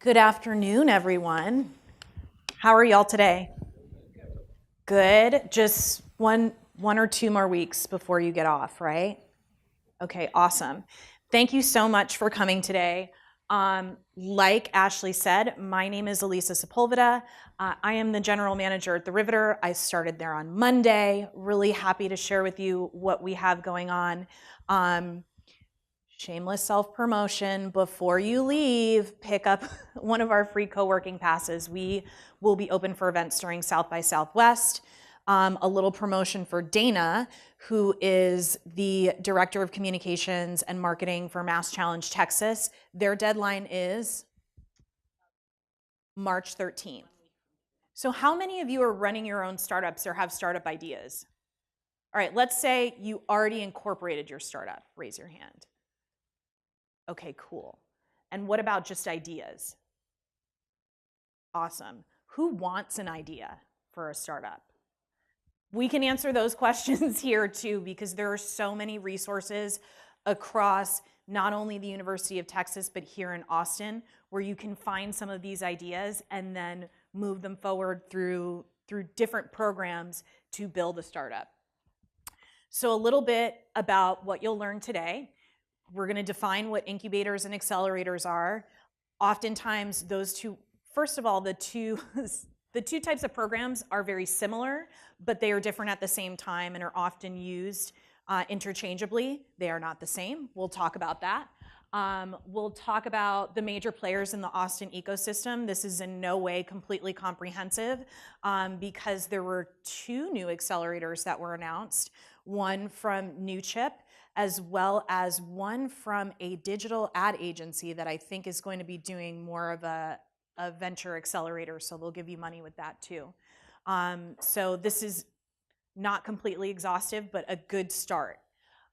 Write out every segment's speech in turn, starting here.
Good afternoon, everyone. How are y'all today? Good. Just one or two more weeks before you get off, right? Okay, awesome. Thank you so much for coming today. Like Ashley said, my name is Elisa Sepulveda. I am the general manager at the Riveter. I started there on Monday. Really happy to share with you what we have going on. Shameless self-promotion, before you leave, pick up one of our free co-working passes. We will be open for events during South by Southwest. A little promotion for Dana, who is the Director of Communications and Marketing for Mass Challenge Texas. Their deadline is March 13th. So how many of you are running your own startups or have startup ideas? All right, let's say you already incorporated your startup. Raise your hand. Okay, cool. And what about just ideas? Awesome. Who wants an idea for a startup? We can answer those questions here too, because there are so many resources across not only the University of Texas, but here in Austin, where you can find some of these ideas and then move them forward through different programs to build a startup. So a little bit about what you'll learn today. We're going to define what incubators and accelerators are. Oftentimes, those two, first of all, the two types of programs are very similar, but they are different at the same time and are often used interchangeably. They are not the same. We'll talk about that. We'll talk about the major players in the Austin ecosystem. This is in no way completely comprehensive because there were two new accelerators that were announced, one from NewChip, as well as one from a digital ad agency that I think is going to be doing more of a venture accelerator, so they'll give you money with that too. So this is not completely exhaustive, but a good start.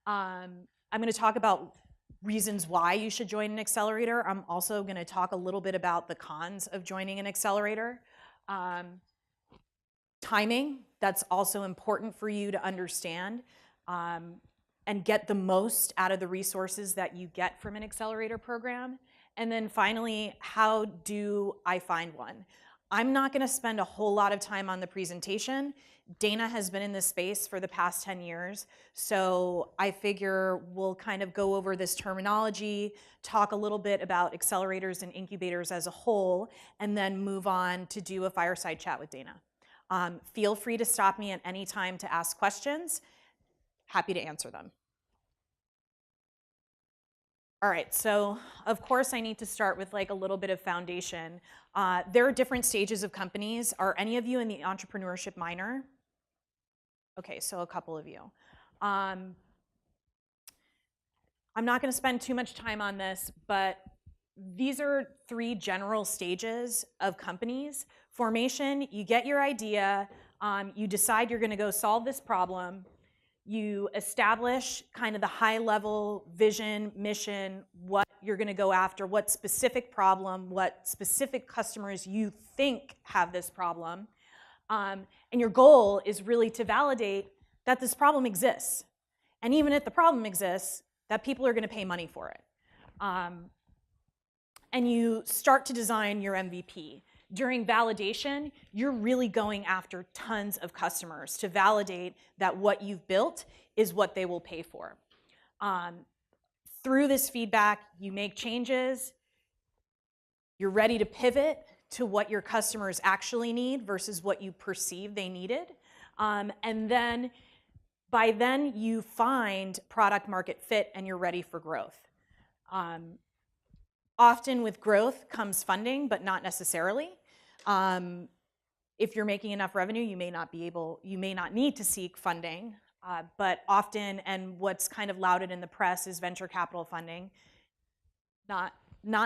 I'm going to talk about reasons why you should join an accelerator. I'm also going to talk a little bit about the cons of joining an accelerator. Timing, that's also important for you to understand. And get the most out of the resources that you get from an accelerator program. And then finally, how do I find one? I'm not going to spend a whole lot of time on the presentation. Dana has been in this space for the past 10 years, so I figure we'll kind of go over this terminology, talk a little bit about accelerators and incubators as a whole, and then move on to do a fireside chat with Dana. Feel free to stop me at any time to ask questions. Happy to answer them. All right, so of course I need to start with like a little bit of foundation. There are different stages of companies. Are any of you in the entrepreneurship minor? Okay, so a couple of you. I'm not going to spend too much time on this, but these are three general stages of companies. Formation, you get your idea, you decide you're going to go solve this problem. You establish kind of the high-level vision, mission, what you're going to go after, what specific problem, what specific customers you think have this problem. And your goal is really to validate that this problem exists. And even if the problem exists, that people are going to pay money for it. And you start to design your MVP. During validation, you're really going after tons of customers to validate that what you've built is what they will pay for. Through this feedback, you make changes. You're ready to pivot to what your customers actually need versus what you perceive they needed. And then by then, you find product market fit and you're ready for growth. Often with growth comes funding, but not necessarily. If you're making enough revenue, you may not need to seek funding, but often, and what's kind of lauded in the press is venture capital funding. Not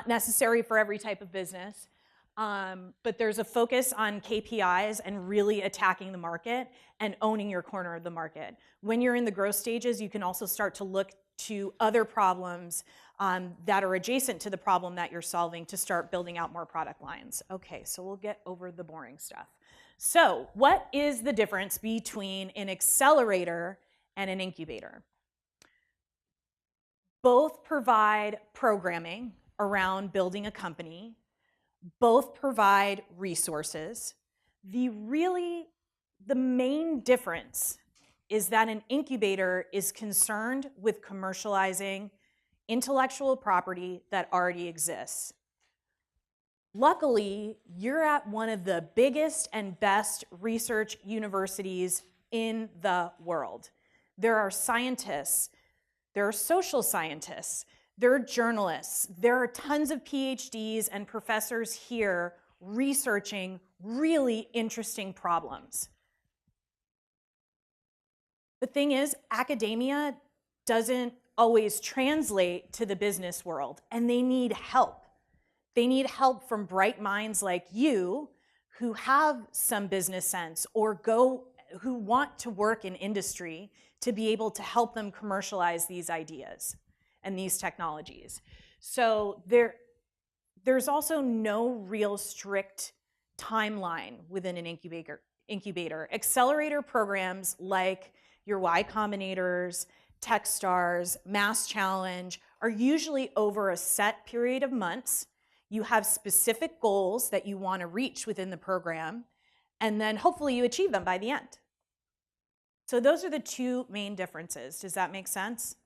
necessary for every type of business, but there's a focus on KPIs and really attacking the market and owning your corner of the market. When you're in the growth stages, you can also start to look to other problems that are adjacent to the problem that you're solving to start building out more product lines. Okay, so we'll get over the boring stuff. So what is the difference between an accelerator and an incubator? Both provide programming around building a company. Both provide resources. The main difference is that an incubator is concerned with commercializing intellectual property that already exists. Luckily, you're at one of the biggest and best research universities in the world. There are scientists, there are social scientists, there are journalists, there are tons of PhDs and professors here researching really interesting problems. The thing is, academia doesn't always translate to the business world, and they need help. They need help from bright minds like you who have some business sense or who want to work in industry to be able to help them commercialize these ideas and these technologies. So there's also no real strict timeline within an incubator. Accelerator programs like your Y Combinators, Techstars, Mass Challenge are usually over a set period of months. You have specific goals that you want to reach within the program, and then hopefully you achieve them by the end. So those are the two main differences. Does that make sense?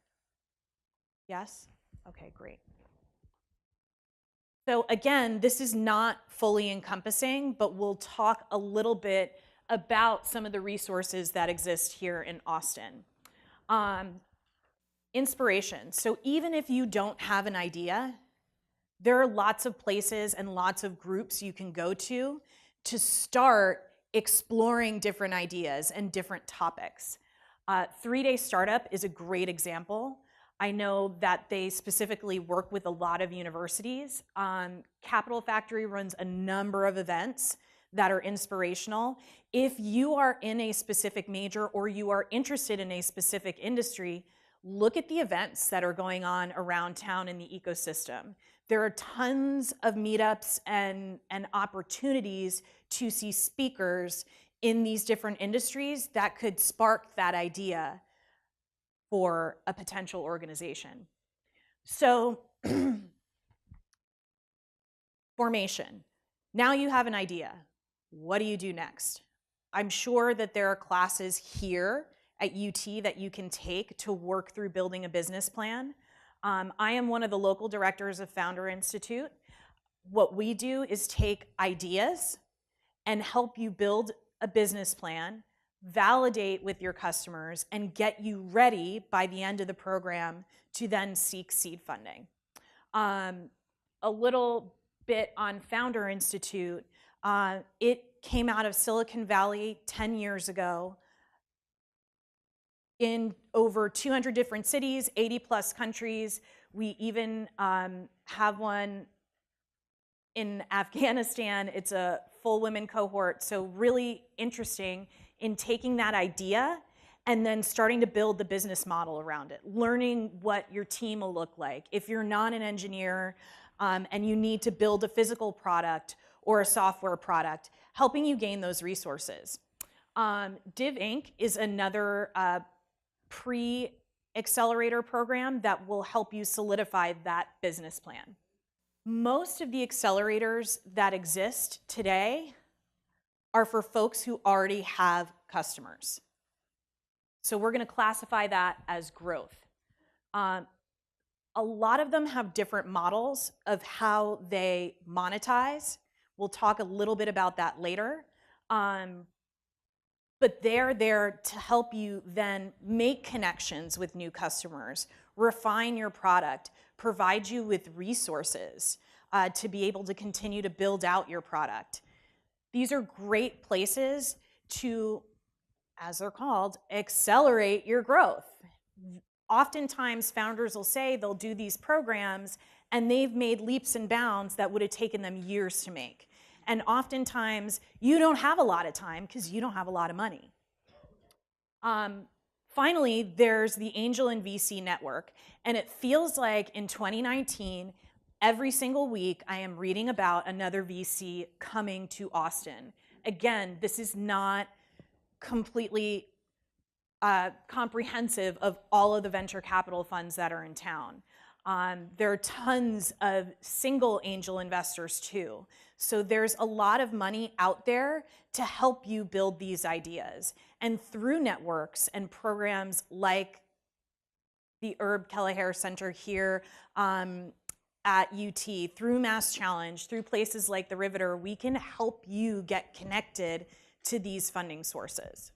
Yes? Okay, great. So again, this is not fully encompassing, but we'll talk a little bit about some of the resources that exist here in Austin. Inspiration. So even if you don't have an idea, there are lots of places and lots of groups you can go to start exploring different ideas and different topics. 3-Day Startup is a great example. I know that they specifically work with a lot of universities. Capital Factory runs a number of events that are inspirational. If you are in a specific major or you are interested in a specific industry, look at the events that are going on around town in the ecosystem. There are tons of meetups and opportunities to see speakers in these different industries that could spark that idea for a potential organization. So, formation. Now you have an idea. What do you do next? I'm sure that there are classes here at UT that you can take to work through building a business plan. I am one of the local directors of Founder Institute. What we do is take ideas and help you build a business plan, validate with your customers, and get you ready by the end of the program to then seek seed funding. A little bit on Founder Institute. It came out of Silicon Valley 10 years ago in over 200 different cities, 80 plus countries. We even have one in Afghanistan. It's a full women cohort, so really interesting in taking that idea and then starting to build the business model around it, learning what your team will look like. If you're not an engineer and you need to build a physical product or a software product, helping you gain those resources. Div Inc. is another pre-accelerator program that will help you solidify that business plan. Most of the accelerators that exist today are for folks who already have customers. So we're going to classify that as growth. A lot of them have different models of how they monetize. We'll talk a little bit about that later. But they're there to help you then make connections with new customers, refine your product, provide you with resources to be able to continue to build out your product. These are great places to, as they're called, accelerate your growth. Oftentimes, founders will say they'll do these programs and they've made leaps and bounds that would have taken them years to make. And oftentimes, you don't have a lot of time because you don't have a lot of money. Finally, there's the Angel and VC network. And it feels like in 2019, every single week, I am reading about another VC coming to Austin. Again, this is not completely comprehensive of all of the venture capital funds that are in town. There are tons of single angel investors too. So there's a lot of money out there to help you build these ideas. And through networks and programs like the Herb Kelleher Center here at UT, through Mass Challenge, through places like the Riveter, we can help you get connected to these funding sources.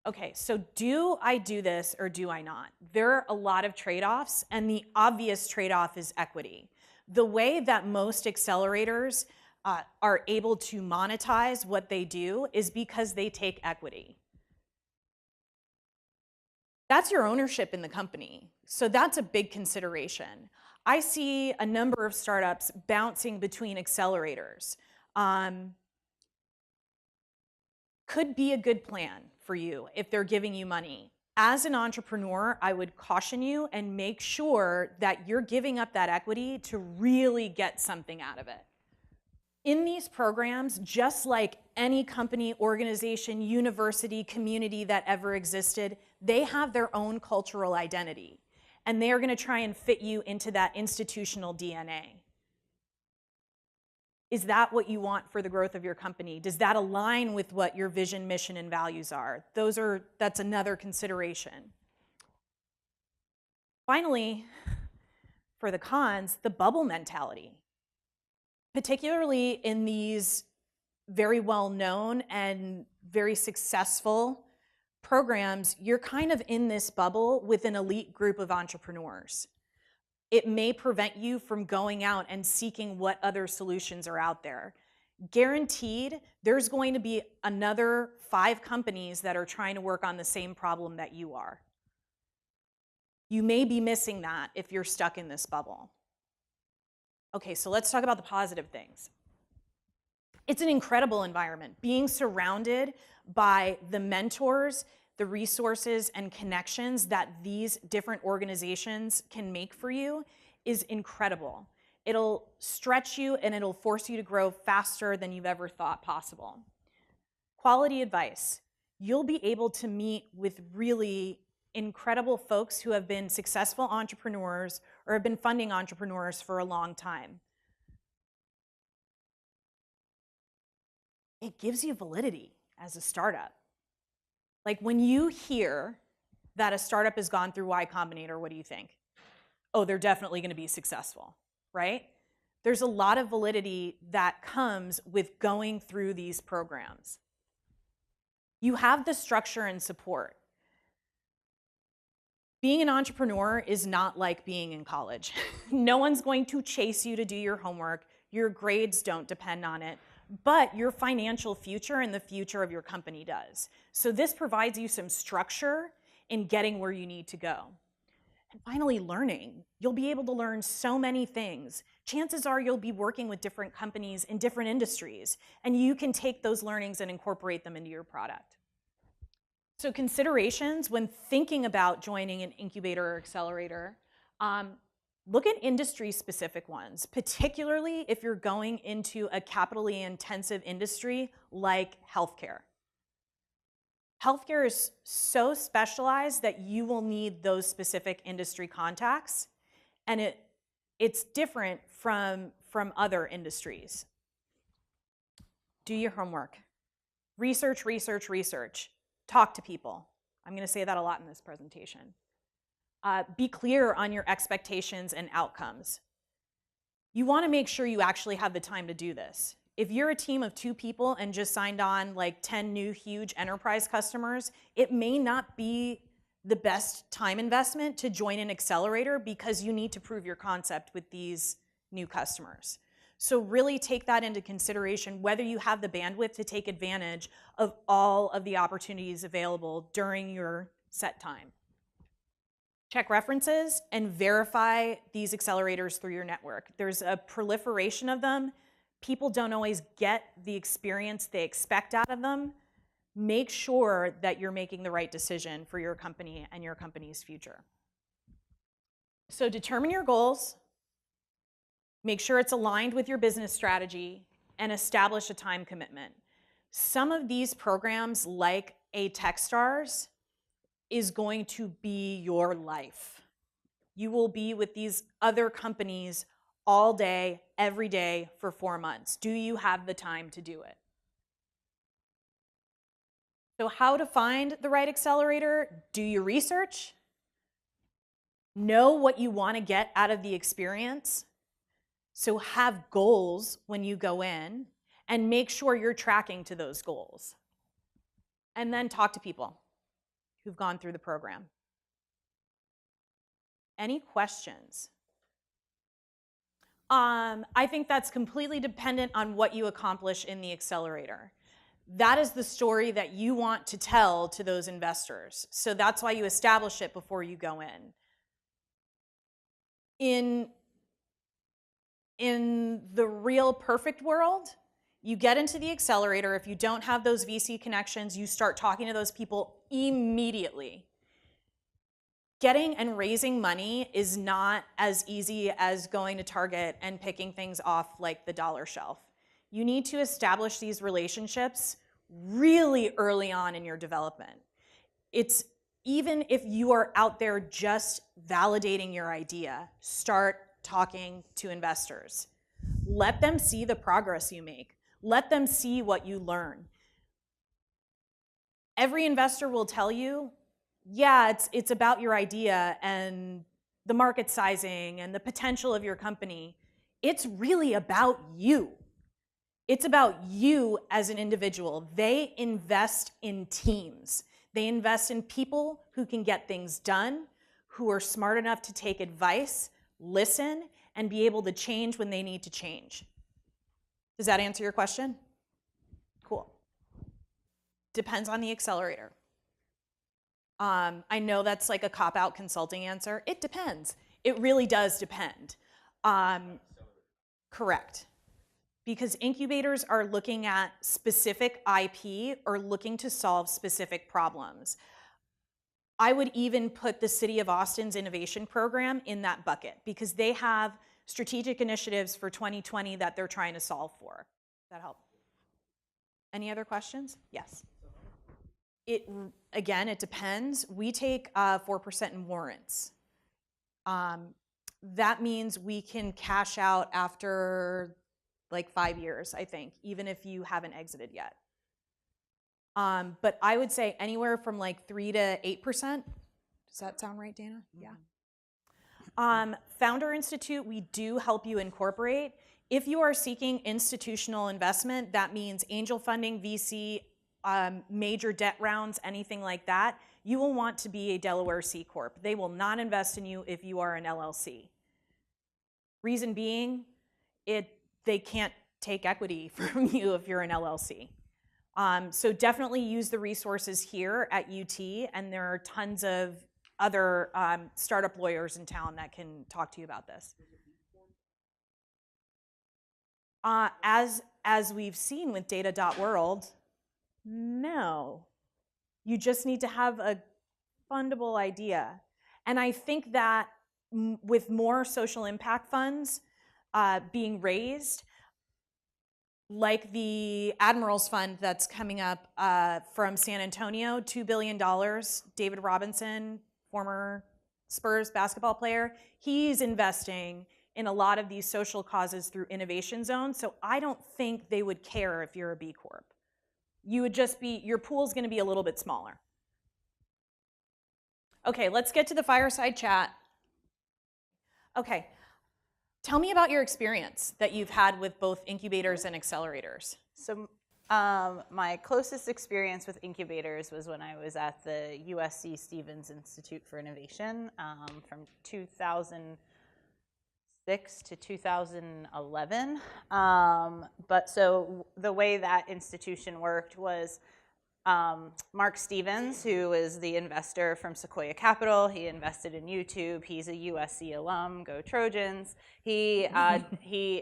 Okay, so do I do this or do I not? There are a lot of trade-offs, and the obvious trade-off is equity. The way that most accelerators are able to monetize what they do is because they take equity. That's your ownership in the company, so that's a big consideration. I see a number of startups bouncing between accelerators. Could be a good plan for you if they're giving you money. As an entrepreneur, I would caution you and make sure that you're giving up that equity to really get something out of it. In these programs, just like any company, organization, university, community that ever existed, they have their own cultural identity, and they are going to try and fit you into that institutional DNA. Is that what you want for the growth of your company? Does that align with what your vision, mission, and values are? That's another consideration. Finally, for the cons, the bubble mentality. Particularly in these very well-known and very successful programs, you're kind of in this bubble with an elite group of entrepreneurs. It may prevent you from going out and seeking what other solutions are out there. Guaranteed, there's going to be another 5 companies that are trying to work on the same problem that you are. You may be missing that if you're stuck in this bubble. Okay, so let's talk about the positive things. It's an incredible environment. Being surrounded by the mentors, the resources and connections that these different organizations can make for you is incredible. It'll stretch you and it'll force you to grow faster than you've ever thought possible. Quality advice. You'll be able to meet with really incredible folks who have been successful entrepreneurs or have been funding entrepreneurs for a long time. It gives you validity as a startup. Like when you hear that a startup has gone through Y Combinator, what do you think? Oh, they're definitely going to be successful, right? There's a lot of validity that comes with going through these programs. You have the structure and support. Being an entrepreneur is not like being in college. No one's going to chase you to do your homework. Your grades don't depend on it, but your financial future and the future of your company does. So this provides you some structure in getting where you need to go. And finally, learning. You'll be able to learn so many things. Chances are you'll be working with different companies in different industries, and you can take those learnings and incorporate them into your product. So considerations when thinking about joining an incubator or accelerator, look at industry-specific ones, particularly if you're going into a capitally intensive industry like healthcare. Healthcare is so specialized that you will need those specific industry contacts, and it's different from other industries. Do your homework. Research, research, research. Talk to people. I'm going to say that a lot in this presentation. Be clear on your expectations and outcomes. You want to make sure you actually have the time to do this. If you're a team of 2 people and just signed on like 10 new huge enterprise customers, it may not be the best time investment to join an accelerator because you need to prove your concept with these new customers. So really take that into consideration, whether you have the bandwidth to take advantage of all of the opportunities available during your set time. Check references and verify these accelerators through your network. There's a proliferation of them. People don't always get the experience they expect out of them. Make sure that you're making the right decision for your company and your company's future. So determine your goals. Make sure it's aligned with your business strategy and establish a time commitment. Some of these programs, like a Techstars, is going to be your life. You will be with these other companies all day, every day for 4 months. Do you have the time to do it? So how to find the right accelerator? Do your research. Know what you want to get out of the experience. So have goals when you go in and make sure you're tracking to those goals. And then talk to people who've gone through the program. Any questions? I think that's completely dependent on what you accomplish in the accelerator. That is the story that you want to tell to those investors. So that's why you establish it before you go in. In the real perfect world, you get into the accelerator. If you don't have those VC connections, you start talking to those people immediately. Getting and raising money is not as easy as going to Target and picking things off like the dollar shelf. You need to establish these relationships really early on in your development. It's even if you are out there just validating your idea, start talking to investors. Let them see the progress you make. Let them see what you learn. Every investor will tell you, yeah, it's about your idea and the market sizing and the potential of your company. It's really about you. It's about you as an individual. They invest in teams. They invest in people who can get things done, who are smart enough to take advice, listen, and be able to change when they need to change. Does that answer your question? Cool. Depends on the accelerator. I know that's like a cop-out consulting answer. It depends. It really does depend. Correct. Because incubators are looking at specific IP or looking to solve specific problems. I would even put the City of Austin's innovation program in that bucket because they have strategic initiatives for 2020 that they're trying to solve for. Does that help? Any other questions? Yes. Again, it depends. We take 4% in warrants. That means we can cash out after like 5 years, I think, even if you haven't exited yet. But I would say anywhere from like 3 to 8%. Does that sound right, Dana? Yeah. Founder Institute, we do help you incorporate. If you are seeking institutional investment, that means angel funding, VC, major debt rounds, anything like that, you will want to be a Delaware C Corp. They will not invest in you if you are an LLC. Reason being, they can't take equity from you if you're an LLC. So definitely use the resources here at UT, and there are tons of other startup lawyers in town that can talk to you about this. As we've seen with data.world, no. You just need to have a fundable idea. And I think that with more social impact funds being raised, like the Admirals Fund that's coming up from San Antonio, $2 billion, David Robinson, former Spurs basketball player, he's investing in a lot of these social causes through Innovation Zone, so I don't think they would care if you're a B Corp. You would just be, your pool's gonna be a little bit smaller. Okay, let's get to the fireside chat. Okay, tell me about your experience that you've had with both incubators and accelerators. So my closest experience with incubators was when I was at the USC Stevens Institute for Innovation from 2006 to 2011. But so the way that institution worked was Mark Stevens, who is the investor from Sequoia Capital, he invested in YouTube. He's a USC alum. Go Trojans. He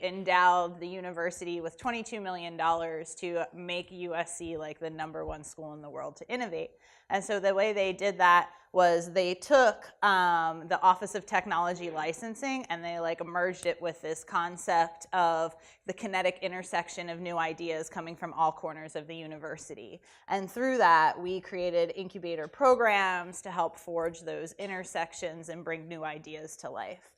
endowed the university with $22 million to make USC like the #1 school in the world to innovate. And so the way they did that was they took the Office of Technology Licensing and they like merged it with this concept of the kinetic intersection of new ideas coming from all corners of the university. And through that, we created incubator programs to help forge those intersections and bring new ideas to life.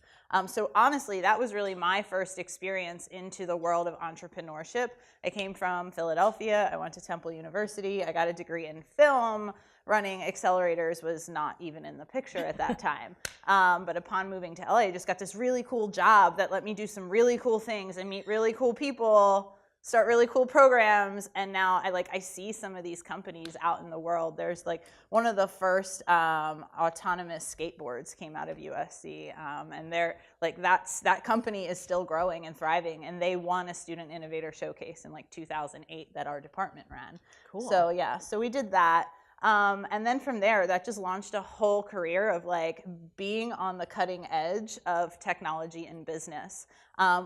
So honestly, that was really my first experience into the world of entrepreneurship. I came from Philadelphia. I went to Temple University. I got a degree in film. Running Accelerators was not even in the picture at that time. But upon moving to LA, I just got this really cool job that let me do some really cool things and meet really cool people, start really cool programs, and now I see some of these companies out in the world. There's like one of the first autonomous skateboards came out of USC, and they're like that company is still growing and thriving, and they won a Student Innovator Showcase in like 2008 that our department ran. Cool. So yeah, so we did that. And then from there, that just launched a whole career of like being on the cutting edge of technology and business,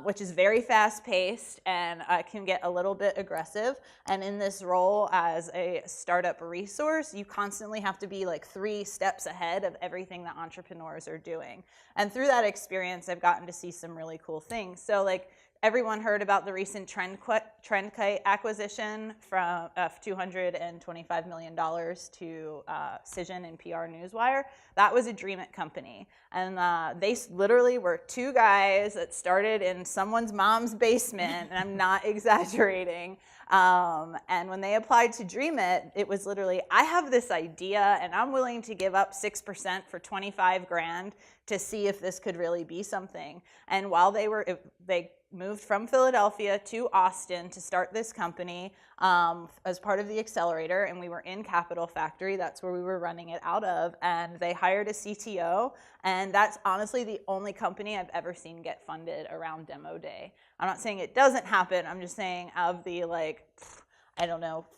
which is very fast paced and can get a little bit aggressive. And in this role as a startup resource, you constantly have to be like 3 steps ahead of everything that entrepreneurs are doing. And through that experience, I've gotten to see some really cool things. So like, everyone heard about the recent Trendkite acquisition from $225 million to Cision and PR Newswire. That was a Dream It company. And they literally were 2 guys that started in someone's mom's basement, and I'm not exaggerating. And when they applied to Dream It, it was literally, I have this idea and I'm willing to give up 6% for 25 grand to see if this could really be something. And while they moved from Philadelphia to Austin to start this company as part of the Accelerator, and we were in Capital Factory. That's where we were running it out of, and they hired a CTO, and that's honestly the only company I've ever seen get funded around demo day. I'm not saying it doesn't happen. I'm just saying of the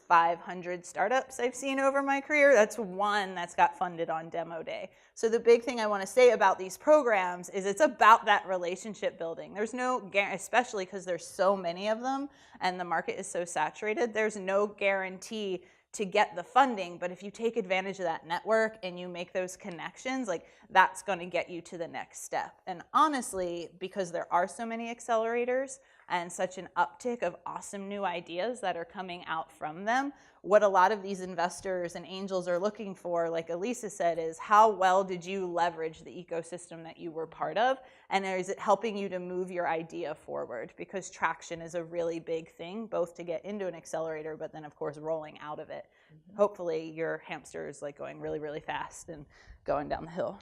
500 startups I've seen over my career, that's one that's got funded on demo day. So the big thing I want to say about these programs is it's about that relationship building. There's no guarantee, especially because there's so many of them and the market is so saturated, there's no guarantee to get the funding, but if you take advantage of that network and you make those connections, like that's going to get you to the next step. And honestly, because there are so many accelerators and such an uptick of awesome new ideas that are coming out from them, what a lot of these investors and angels are looking for, like Elisa said, is how well did you leverage the ecosystem that you were part of, and is it helping you to move your idea forward? Because traction is a really big thing, both to get into an accelerator, but then of course rolling out of it. Mm-hmm. Hopefully your hamster is like going really, really fast and going down the hill.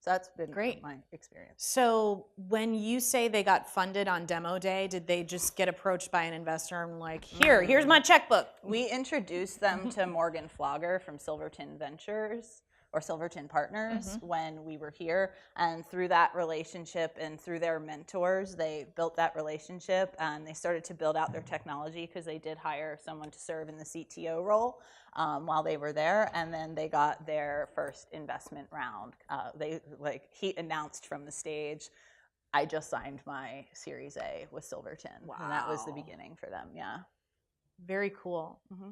So that's been great. My experience. So when you say they got funded on demo day, did they just get approached by an investor and like, here's my checkbook? We introduced them to Morgan Flogger from Silverton Ventures or Silverton Partners when we were here. And through that relationship and through their mentors, they built that relationship and they started to build out their technology because they did hire someone to serve in the CTO role while they were there. And then they got their first investment round. He announced from the stage, I just signed my Series A with Silverton. Wow. And that was the beginning for them, yeah. Very cool. Mm-hmm.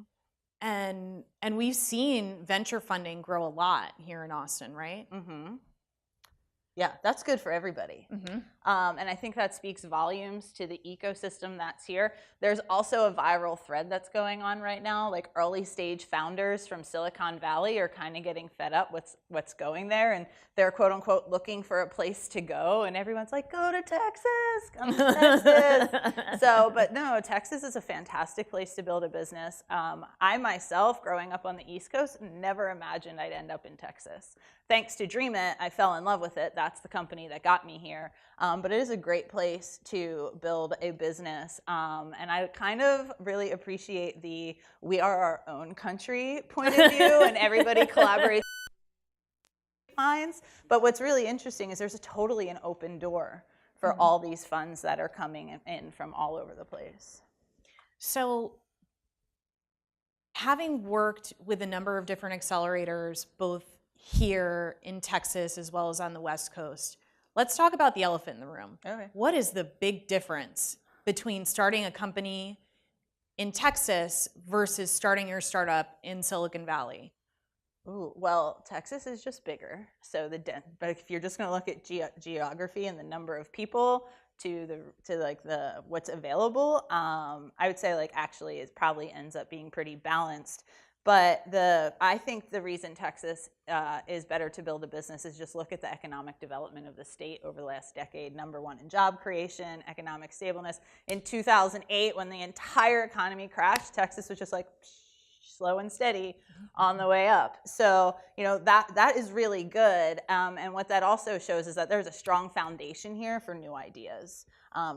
And we've seen venture funding grow a lot here in Austin, right? Mm-hmm. Yeah, that's good for everybody. Mm-hmm. And I think that speaks volumes to the ecosystem that's here. There's also a viral thread that's going on right now. Like early stage founders from Silicon Valley are kind of getting fed up with what's going there. And they're quote unquote looking for a place to go. And everyone's like, go to Texas, come to Texas. But no, Texas is a fantastic place to build a business. I myself, growing up on the East Coast, never imagined I'd end up in Texas. Thanks to Dream It, I fell in love with it. That's the company that got me here. But it is a great place to build a business. And I kind of really appreciate the we are our own country point of view and everybody collaborates minds. But what's really interesting is there's totally an open door for all these funds that are coming in from all over the place. So having worked with a number of different accelerators, both here in Texas as well as on the West Coast, let's talk about the elephant in the room. Okay. What is the big difference between starting a company in Texas versus starting your startup in Silicon Valley? Ooh, well, Texas is just bigger. So but if you're just going to look at geography and the number of people to like the what's available, I would say like actually it probably ends up being pretty balanced. But I think the reason Texas is better to build a business is just look at the economic development of the state over the last decade. Number one in job creation, economic stableness. In 2008, when the entire economy crashed, Texas was just like slow and steady on the way up. So, you know, that is really good. And what that also shows is that there's a strong foundation here for new ideas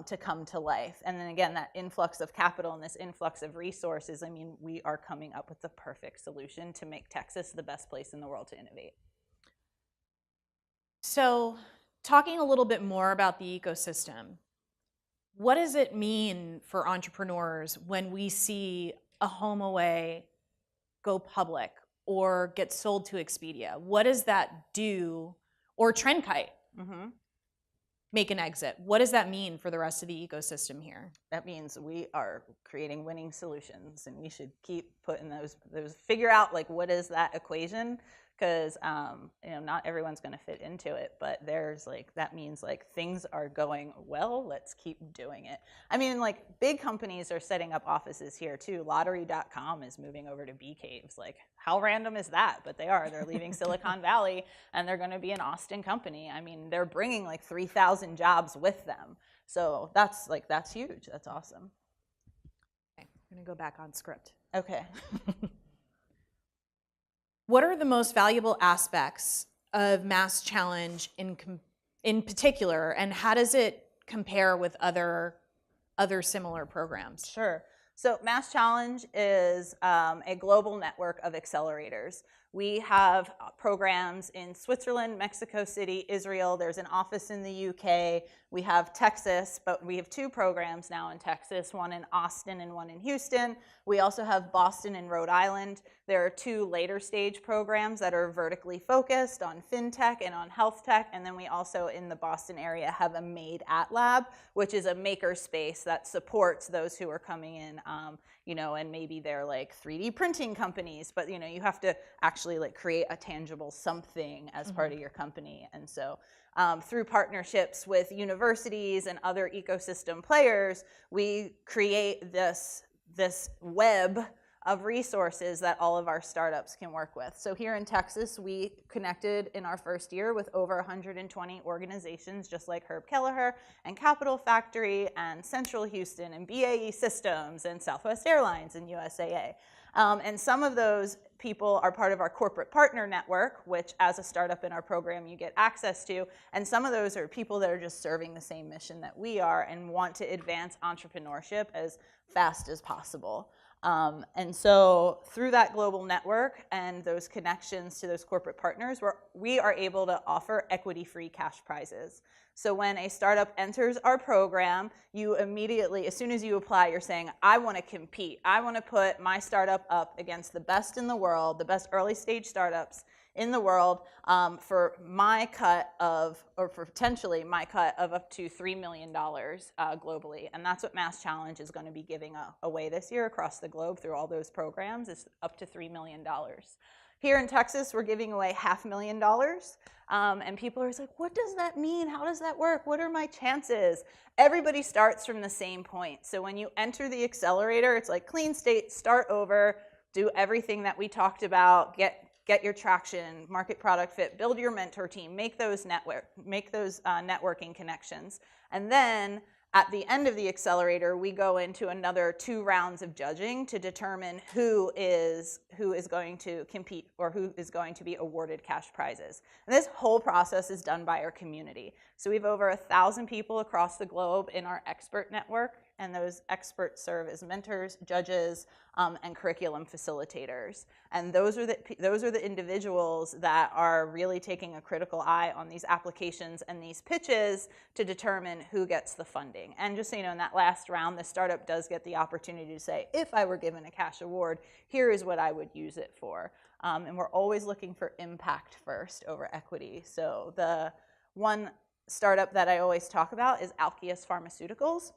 to come to life. And then again, that influx of capital and this influx of resources, I mean, we are coming up with the perfect solution to make Texas the best place in the world to innovate. So, talking a little bit more about the ecosystem, what does it mean for entrepreneurs when we see a HomeAway go public or get sold to Expedia? What does that do? Or TrendKite make an exit? What does that mean for the rest of the ecosystem here? That means we are creating winning solutions, and we should keep putting those figure out like what is that equation, because you know, not everyone's going to fit into it, but there's like, that means like things are going well, let's keep doing it. I mean, like big companies are setting up offices here too. Lottery.com is moving over to Bee Caves. Like, how random is that? But they're leaving Silicon Valley and they're going to be an Austin company. I mean, they're bringing like 3,000 jobs with them. So that's huge. That's awesome. Okay, I'm going to go back on script. Okay. What are the most valuable aspects of Mass Challenge in particular, and how does it compare with other similar programs? Sure. So Mass Challenge is a global network of accelerators. We have programs in Switzerland, Mexico City, Israel. There's an office in the UK. We have Texas, but we have 2 programs now in Texas, one in Austin and one in Houston. We also have Boston and Rhode Island. There are 2 later stage programs that are vertically focused on fintech and on health tech. And then we also, in the Boston area, have a Made at Lab, which is a maker space that supports those who are coming in, you know, and maybe they're like 3D printing companies, but you know, you have to actually like create a tangible something as part of your company. And so through partnerships with universities and other ecosystem players, we create this web of resources that all of our startups can work with. So here in Texas, we connected in our first year with over 120 organizations, just like Herb Kelleher and Capital Factory and Central Houston and BAE Systems and Southwest Airlines and USAA. And some of those people are part of our corporate partner network, which as a startup in our program you get access to. And some of those are people that are just serving the same mission that we are and want to advance entrepreneurship as fast as possible. And so through that global network and those connections to those corporate partners, we are able to offer equity-free cash prizes. So when a startup enters our program, you immediately, as soon as you apply, you're saying, I want to compete. I want to put my startup up against the best in the world, the best early stage startups in the world, for my cut of, or for potentially my cut of up to $3 million globally. And that's what Mass Challenge is going to be giving away this year across the globe through all those programs, is up to $3 million. Here in Texas, we're giving away $500,000. And people are like, what does that mean? How does that work? What are my chances? Everybody starts from the same point. So when you enter the accelerator, it's like clean state, start over, do everything that we talked about, get your traction, market product fit, build your mentor team, make those networking connections. And then at the end of the accelerator, we go into another 2 rounds of judging to determine who is going to compete or who is going to be awarded cash prizes. And this whole process is done by our community. So we have over 1,000 people across the globe in our expert network, and those experts serve as mentors, judges, and curriculum facilitators. And those are the individuals that are really taking a critical eye on these applications and these pitches to determine who gets the funding. And just so you know, in that last round, the startup does get the opportunity to say, if I were given a cash award, here is what I would use it for. And we're always looking for impact first over equity. So the one startup that I always talk about is Alkeus Pharmaceuticals.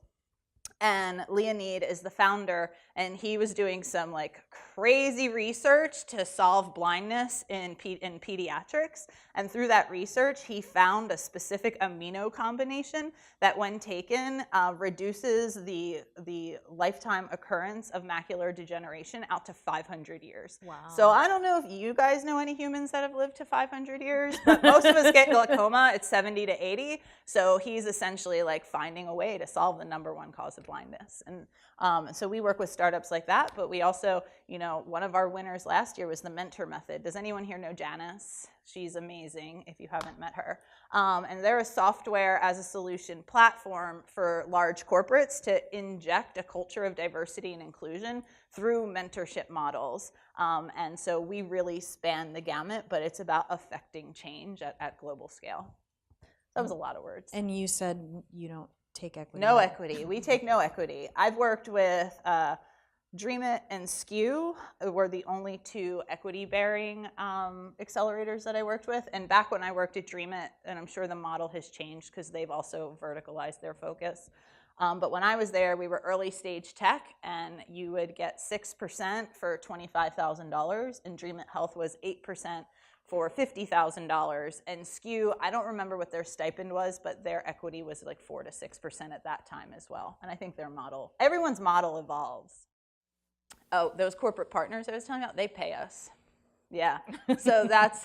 And Leonid is the founder, and he was doing some like crazy research to solve blindness in pediatrics. And through that research, he found a specific amino combination that, when taken, reduces the lifetime occurrence of macular degeneration out to 500 years. Wow. So I don't know if you guys know any humans that have lived to 500 years, but most of us get glaucoma. It's 70 to 80. So he's essentially like finding a way to solve the #1 cause of blindness. And so we work with startups like that, but we also, one of our winners last year was the mentor method. Does anyone here know Janice? She's amazing if you haven't met her. And they're a software as a solution platform for large corporates to inject a culture of diversity and inclusion through mentorship models. And so we really span the gamut, but it's about affecting change at global scale. That was a lot of words. And you said you don't take equity. No equity. We take no equity. I've worked with DreamIt and SKU were the only 2 equity-bearing accelerators that I worked with. And back when I worked at DreamIt, and I'm sure the model has changed because they've also verticalized their focus. But when I was there, we were early stage tech, and you would get 6% for $25,000, and DreamIt Health was 8% for $50,000. And SKU, I don't remember what their stipend was, but their equity was like 4 to 6% at that time as well. And I think their model, everyone's model evolves. Oh, those corporate partners I was telling you about, they pay us. Yeah, so that's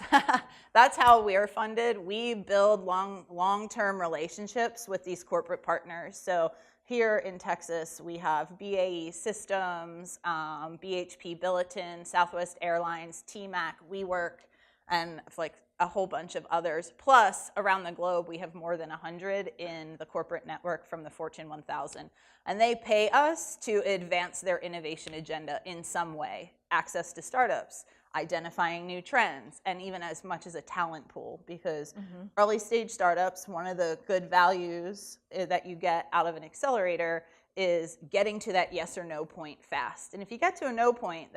how we're funded. We build long-term relationships with these corporate partners. So here in Texas, we have BAE Systems, BHP Billiton, Southwest Airlines, TMAC, WeWork, and like a whole bunch of others. Plus, around the globe, we have more than 100 in the corporate network from the Fortune 1000. And they pay us to advance their innovation agenda in some way. Access to startups, identifying new trends, and even as much as a talent pool. Because early stage startups, one of the good values that you get out of an accelerator is getting to that yes or no point fast. And if you get to a no point,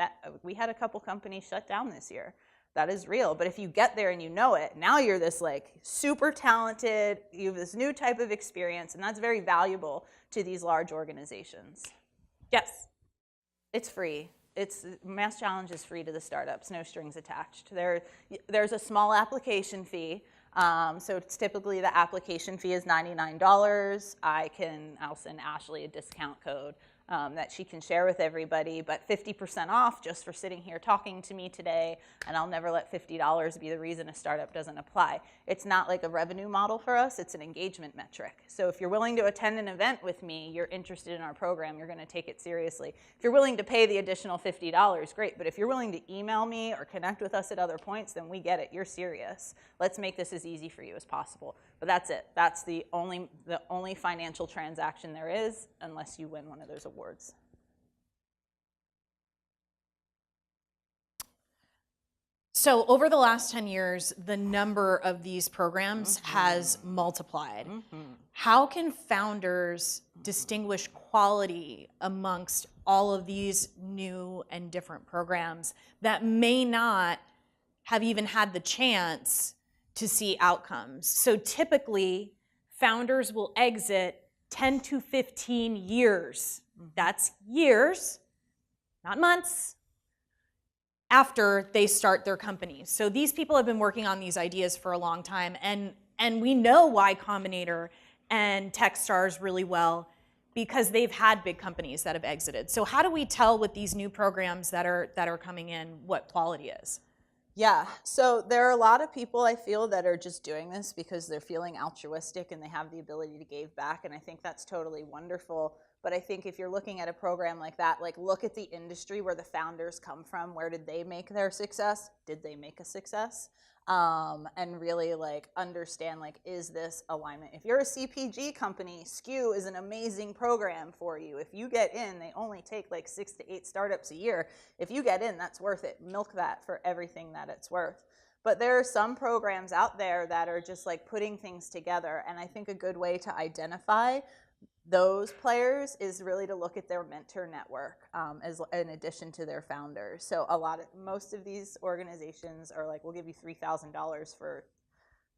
we had a couple companies shut down this year. That is real. But if you get there and you know it, now you're this like super talented, you have this new type of experience, and that's very valuable to these large organizations. Yes, it's free. Mass Challenge is free to the startups, no strings attached. There's a small application fee. So it's typically the application fee is $99. I'll send Ashley a discount code that she can share with everybody, but 50% off just for sitting here talking to me today, and I'll never let $50 be the reason a startup doesn't apply. It's not like a revenue model for us, it's an engagement metric. So if you're willing to attend an event with me, you're interested in our program, you're gonna take it seriously. If you're willing to pay the additional $50, great, but if you're willing to email me or connect with us at other points, then we get it, you're serious. Let's make this as easy for you as possible. But that's it. That's the only financial transaction there is, unless you win one of those awards. So over the last 10 years, the number of these programs has multiplied. How can founders distinguish quality amongst all of these new and different programs that may not have even had the chance to see outcomes? So typically, founders will exit 10 to 15 years. That's years, not months, after they start their companies. So these people have been working on these ideas for a long time, and we know Y Combinator and Techstars really well because they've had big companies that have exited. So how do we tell with these new programs that are coming in what quality is? Yeah, so there are a lot of people I feel that are just doing this because they're feeling altruistic and they have the ability to give back, and I think that's totally wonderful. But I think if you're looking at a program like that, like look at the industry where the founders come from. Where did they make their success? Did they make a success? And really like understand, like, is this alignment? If you're a CPG company, SKU is an amazing program for you. If you get in, they only take like 6 to 8 startups a year. If you get in, that's worth it. Milk that for everything that it's worth. But there are some programs out there that are just like putting things together. And I think a good way to identify those players is really to look at their mentor network as in addition to their founders. So most of these organizations are like, we'll give you $3,000 for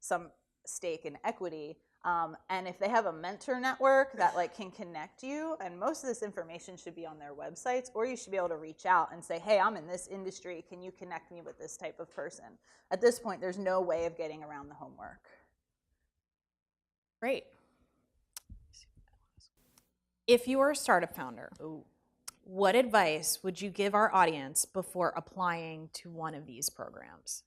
some stake and equity. And if they have a mentor network that like can connect you, and most of this information should be on their websites, or you should be able to reach out and say, hey, I'm in this industry, can you connect me with this type of person? At this point, there's no way of getting around the homework. Great. If you were a startup founder, what advice would you give our audience before applying to one of these programs?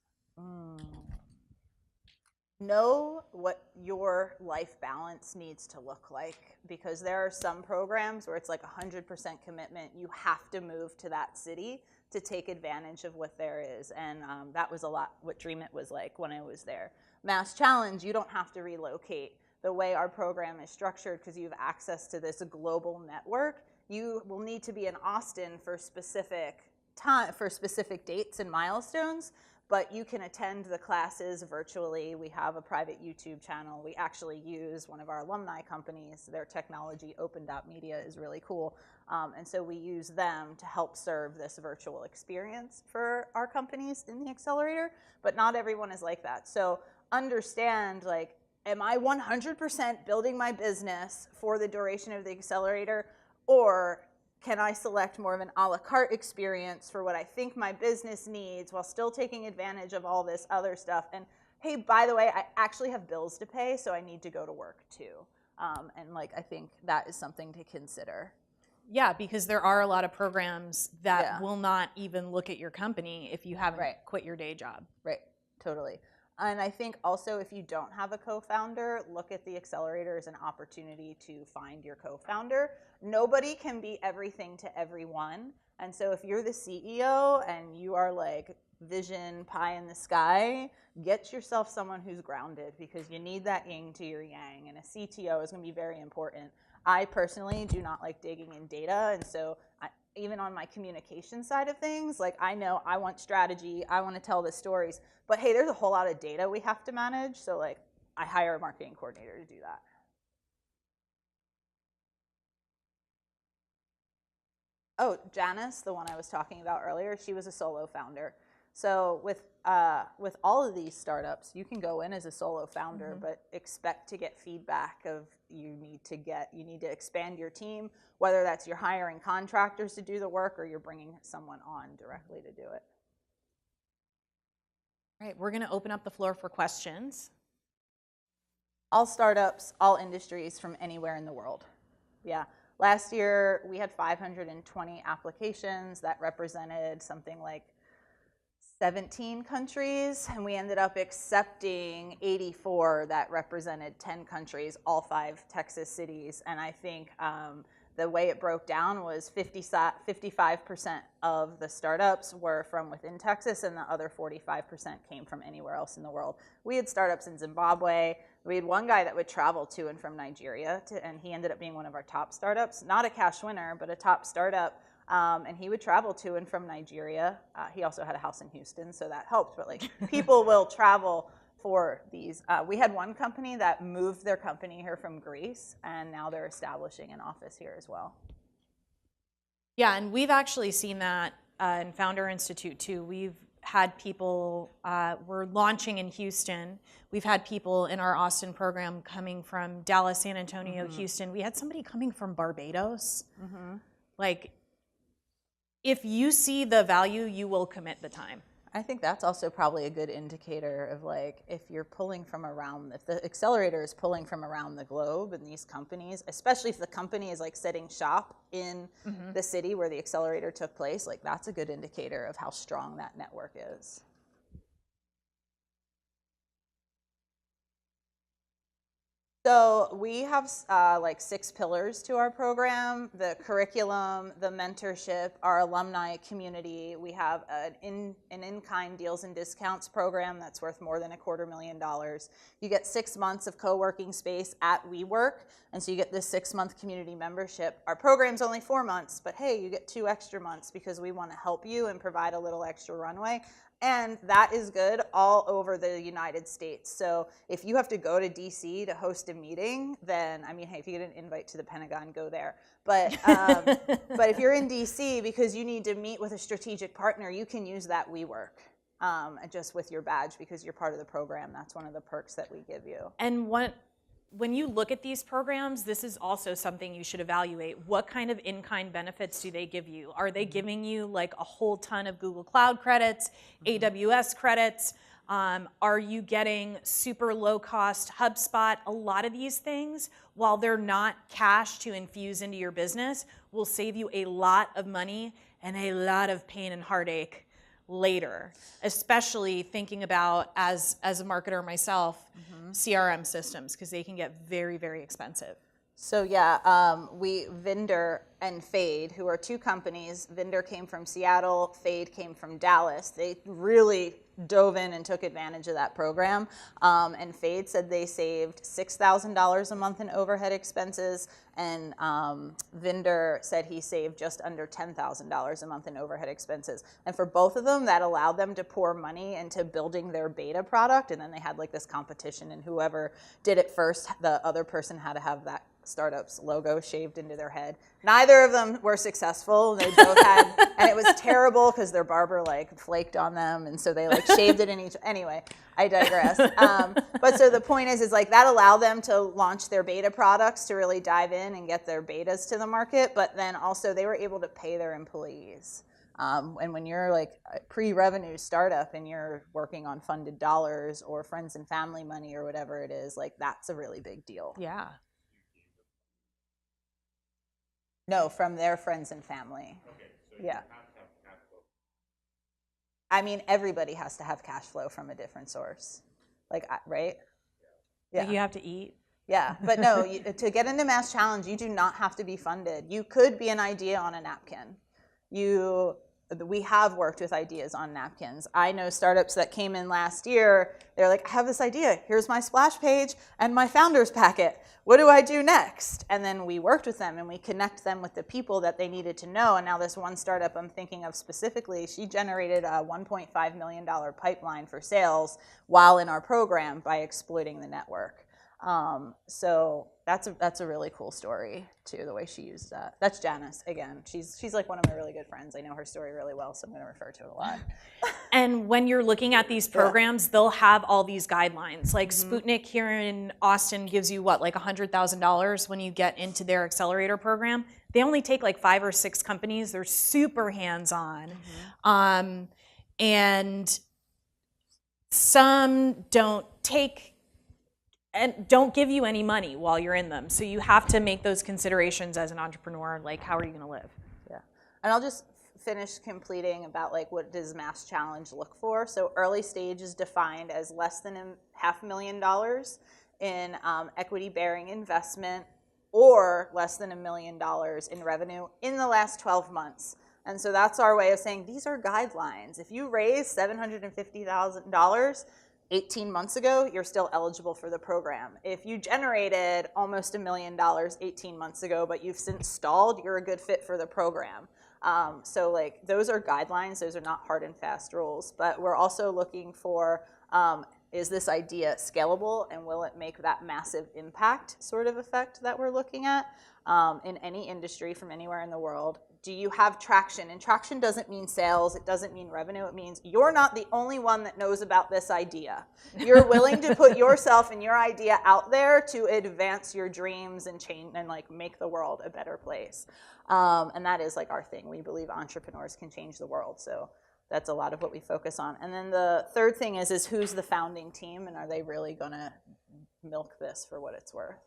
Know what your life balance needs to look like, because there are some programs where it's like 100% commitment. You have to move to that city to take advantage of what there is. And that was a lot what Dream It was like when I was there. Mass Challenge, you don't have to relocate. The way our program is structured, because you have access to this global network, you will need to be in Austin for specific dates and milestones, but you can attend the classes virtually. We have a private YouTube channel. We actually use one of our alumni companies. Their technology, Open.media, is really cool. And so we use them to help serve this virtual experience for our companies in the Accelerator, but not everyone is like that. So understand, like, am I 100% building my business for the duration of the Accelerator, or can I select more of an a la carte experience for what I think my business needs while still taking advantage of all this other stuff? And hey, by the way, I actually have bills to pay, so I need to go to work too. And like, I think that is something to consider. Yeah, because there are a lot of programs that will not even look at your company if you haven't quit your day job. Right, totally. And I think also, if you don't have a co-founder, look at the Accelerator as an opportunity to find your co-founder. Nobody can be everything to everyone. And so if you're the CEO and you are like vision pie in the sky, get yourself someone who's grounded, because you need that yin to your yang. And a CTO is going to be very important. I personally do not like digging in data. And so even on my communication side of things, like, I know I want strategy, I want to tell the stories, but hey, there's a whole lot of data we have to manage, so like, I hire a marketing coordinator to do that. Oh, Janice, the one I was talking about earlier, she was a solo founder. So with all of these startups, you can go in as a solo founder, but expect to get feedback of you need to expand your team, whether that's you're hiring contractors to do the work or you're bringing someone on directly to do it. All right, we're going to open up the floor for questions. All startups, all industries from anywhere in the world. Yeah. Last year, we had 520 applications that represented something like 17 countries, and we ended up accepting 84 that represented 10 countries, all 5 Texas cities. And I think the way it broke down was 55% of the startups were from within Texas, and the other 45% came from anywhere else in the world. We had startups in Zimbabwe. We had one guy that would travel to and from Nigeria, and he ended up being one of our top startups. Not a cash winner, but a top startup. And he would travel to and from Nigeria. He also had a house in Houston, so that helped. But like, people will travel for these. We had one company that moved their company here from Greece, and now they're establishing an office here as well. Yeah, and we've actually seen that in Founder Institute too. We've had people, we're launching in Houston. We've had people in our Austin program coming from Dallas, San Antonio, Houston. We had somebody coming from Barbados. Like, if you see the value, you will commit the time. I think that's also probably a good indicator of, like, if you're pulling from around, if the Accelerator is pulling from around the globe and these companies, especially if the company is like setting shop in the city where the Accelerator took place, like, that's a good indicator of how strong that network is. So we have like 6 pillars to our program: the curriculum, the mentorship, our alumni community. We have an in-kind deals and discounts program that's worth more than $250,000. You get 6 months of co-working space at WeWork, and so you get this 6-month community membership. Our program's only 4 months, but hey, you get 2 extra months because we want to help you and provide a little extra runway. And that is good all over the United States. So if you have to go to DC to host a meeting, then, I mean, hey, if you get an invite to the Pentagon, go there. But but if you're in DC because you need to meet with a strategic partner, you can use that WeWork. just with your badge because you're part of the program. That's one of the perks that we give you. And when you look at these programs, this is also something you should evaluate. What kind of in-kind benefits do they give you? Are they giving you like a whole ton of Google Cloud credits, AWS credits? Are you getting super low-cost HubSpot? A lot of these things, while they're not cash to infuse into your business, will save you a lot of money and a lot of pain and heartache later, especially thinking about, as a marketer myself, CRM systems, because they can get very, very expensive. So yeah, Vendor and Fade, who are two companies. Vendor came from Seattle, Fade came from Dallas. They really dove in and took advantage of that program. And Fade said they saved $6,000 a month in overhead expenses, and Vendor said he saved just under $10,000 a month in overhead expenses. And for both of them, that allowed them to pour money into building their beta product, and then they had like this competition, and whoever did it first, the other person had to have that startup's logo shaved into their head. Neither of them were successful. They both had, and it was terrible because their barber like flaked on them, and so they like shaved it in each. Anyway, I digress. But so the point is like that allowed them to launch their beta products to really dive in and get their betas to the market. But then also they were able to pay their employees. And when you're like a pre-revenue startup and you're working on funded dollars or friends and family money or whatever it is, like that's a really big deal. Yeah. No, from their friends and family. Okay, so Yeah. you have to have cash flow. I mean, everybody has to have cash flow from a different source. Like, right? Like you have to eat. Yeah, but no, to get into Mass Challenge, you do not have to be funded. You could be an idea on a napkin. We have worked with ideas on napkins. I know startups that came in last year, they're like, I have this idea. Here's my splash page and my founder's packet. What do I do next? And then we worked with them and we connect them with the people that they needed to know. And now this one startup I'm thinking of specifically, she generated a $1.5 million pipeline for sales while in our program by exploiting the network. So that's a really cool story too, the way she used that. That's Janice again. She's like one of my really good friends. I know her story really well, so I'm going to refer to it a lot. And when you're looking at these programs, they'll have all these guidelines. Like Sputnik here in Austin gives you what, like $100,000 when you get into their accelerator program. They only take like 5 or 6 companies. They're super hands-on. And some don't take and don't give you any money while you're in them. So you have to make those considerations as an entrepreneur, like how are you going to live? Yeah. And I'll just finish completing about like what does Mass Challenge look for. So early stage is defined as less than $500,000 in equity-bearing investment or less than $1 million in revenue in the last 12 months. And so that's our way of saying these are guidelines. If you raise $750,000 18 months ago, you're still eligible for the program. If you generated almost $1 million 18 months ago, but you've since stalled, you're a good fit for the program. So like those are guidelines, those are not hard and fast rules, but we're also looking for, is this idea scalable and will it make that massive impact sort of effect that we're looking at in any industry from anywhere in the world? Do you have traction? And traction doesn't mean sales, it doesn't mean revenue, it means you're not the only one that knows about this idea. You're willing to put yourself and your idea out there to advance your dreams and change and like make the world a better place. And that is like our thing. We believe entrepreneurs can change the world. So that's a lot of what we focus on. And then the third thing is who's the founding team and are they really gonna milk this for what it's worth?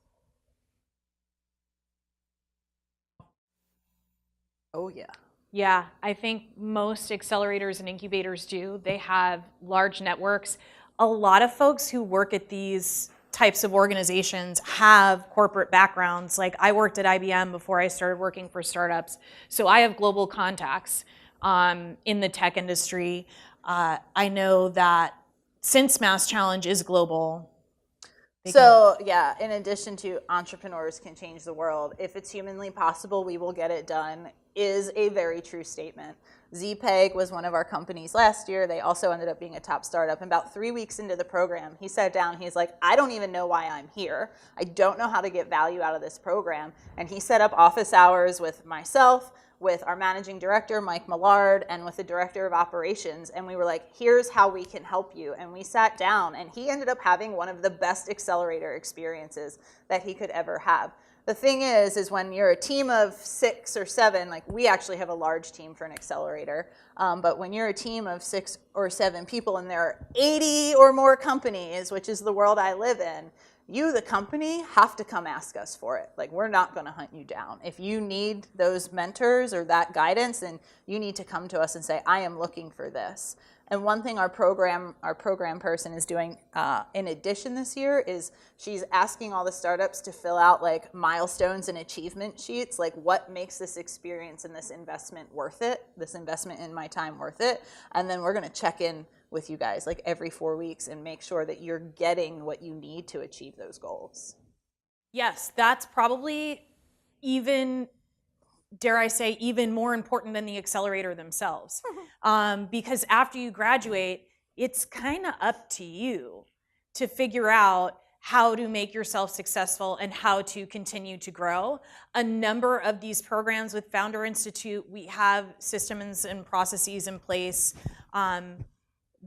Oh, yeah. Yeah, I think most accelerators and incubators do. They have large networks. A lot of folks who work at these types of organizations have corporate backgrounds. Like I worked at IBM before I started working for startups. So I have global contacts in the tech industry. I know that since Mass Challenge is global, so yeah, in addition to entrepreneurs can change the world, if it's humanly possible, we will get it done is a very true statement. ZPEG was one of our companies last year. They also ended up being a top startup. And about 3 weeks into the program, he sat down, he's like, I don't even know why I'm here. I don't know how to get value out of this program. And he set up office hours with myself, with our managing director, Mike Millard, and with the director of operations. And we were like, here's how we can help you. And we sat down, and he ended up having one of the best accelerator experiences that he could ever have. The thing is when you're a team of 6 or 7, like we actually have a large team for an accelerator, but when you're a team of 6 or 7 people and there are 80 or more companies, which is the world I live in, you, the company, have to come ask us for it. Like, we're not going to hunt you down. If you need those mentors or that guidance, then you need to come to us and say, I am looking for this. And one thing our program person is doing in addition this year is she's asking all the startups to fill out like milestones and achievement sheets, like what makes this experience and this investment worth it, this investment in my time worth it. And then we're going to check in with you guys like every 4 weeks and make sure that you're getting what you need to achieve those goals. Yes, that's probably even, dare I say, even more important than the accelerator themselves. Because after you graduate, it's kind of up to you to figure out how to make yourself successful and how to continue to grow. A number of these programs with Founder Institute, we have systems and processes in place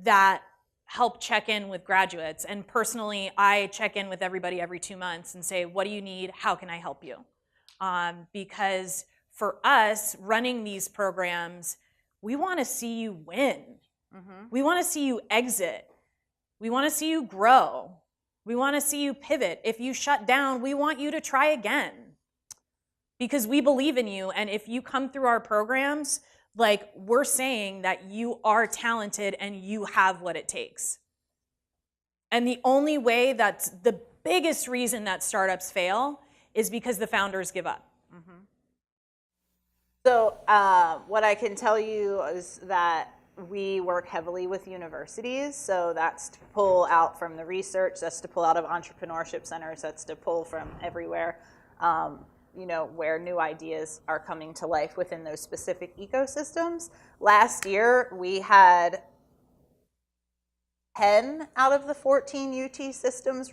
that help check in with graduates. And personally, I check in with everybody every 2 months and say, what do you need? How can I help you? Because for us, running these programs, we want to see you win. Mm-hmm. We want to see you exit. We want to see you grow. We want to see you pivot. If you shut down, we want you to try again. Because we believe in you, and if you come through our programs, like, we're saying that you are talented and you have what it takes. And the only way, that's the biggest reason that startups fail, is because the founders give up. Mm-hmm. So what I can tell you is that we work heavily with universities. So that's to pull out from the research, that's to pull out of entrepreneurship centers, that's to pull from everywhere. Where new ideas are coming to life within those specific ecosystems. Last year, we had 10 out of the 14 UT systems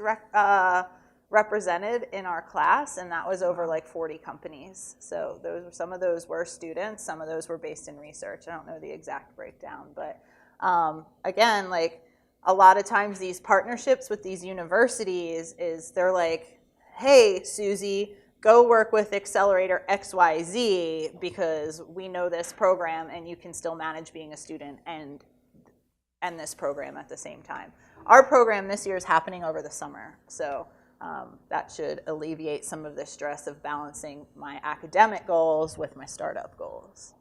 represented in our class, and that was over like 40 companies. So some of those were students, some of those were based in research. I don't know the exact breakdown, but again, like a lot of times these partnerships with these universities is they're like, hey, Susie, go work with Accelerator XYZ because we know this program and you can still manage being a student and this program at the same time. Our program this year is happening over the summer, so that should alleviate some of the stress of balancing my academic goals with my startup goals.